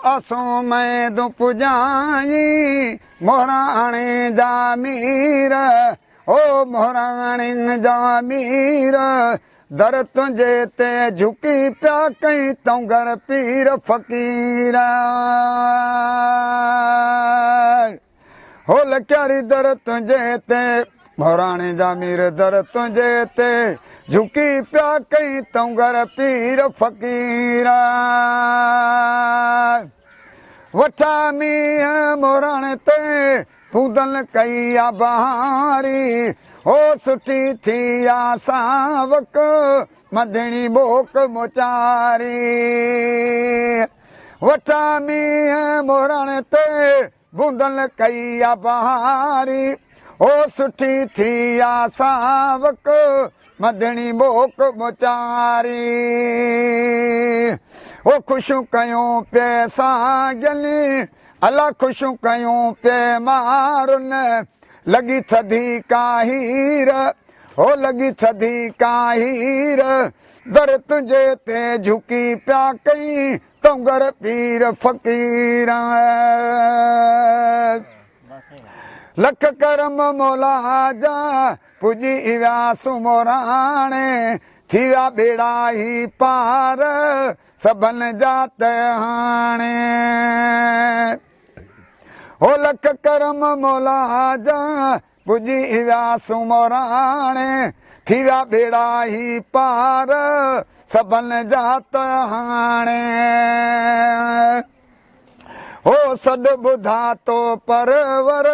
आसो मैं दु पुजाई मोहराणे जा मीर ओ मोहराणे जा मीर दर तुझे ते झुकी पिया कई तूं घर पीर फ़कीर हो लक्यारी दर तुझे ते मोहराणे जा मीर दर तुझे ते झुकी पिया कई तूं घर पीर फ़कीर वठा मींहं मोहराणे ते पूदल कई आ बहारी हो सुठी थी आ सावक मधणी बोक मोचारी वठा मींहं मोहराणे ते बूंदल कई आ बहारी हो सुठी थी आ सावक मधणी बोक मोचारी ओ खुशू कयूं पे सागली अला खुशू कयूं पे मारुन लगी थधी काहीर हो लगी थधी काहीर दर तुझे ते झुकी पिया कई तूं घर पीर फ़कीर लख करम मौला जा पुजी विया सुमोराणे थी विया बेड़ा ही पार सभन जात हाणे हो लख करम मौला जा पुजी विया सुमोराणे थी विया बेड़ा ही पार सभन जात हाणे हो सद बुधा तो परवर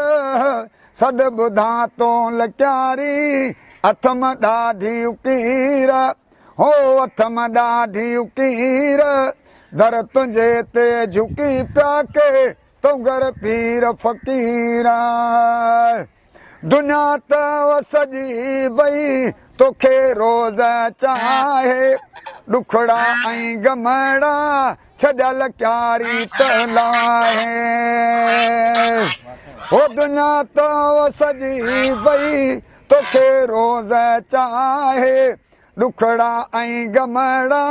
सद बुधा तो लक्यारी अथम ॾाढी उकीर हो अथम ॾाढी उकीर दर तुझे ते झुकी पिया के तूं घर पीर फ़कीर दुनिया त सजी भई तोखे रोज़ चाहे ॾुखड़ा ऐं गमड़ा छॾियल क्यारी त लाहे हो दुनिया त सजी भई तोखे रोज़ चाहे ॾुखड़ा ऐं गमड़ा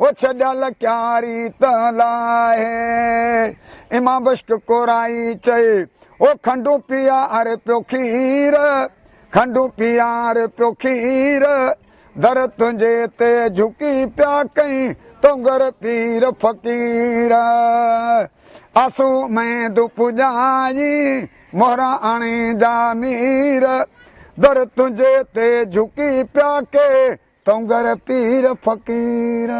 वो छॾियल क्यारी त लाहे इमाम बश्क कोराई चए ओ खंडू पीआर पियो खीर खंडू पीआर पियो खीर दर तुझे ते झुकी पिया कई तूं घर पीर फ़कीर आसू मैं दु पुजाई मोहराणे जा मीर दर तुझे ते झुकी पिया के तूं घर पीर फ़कीर।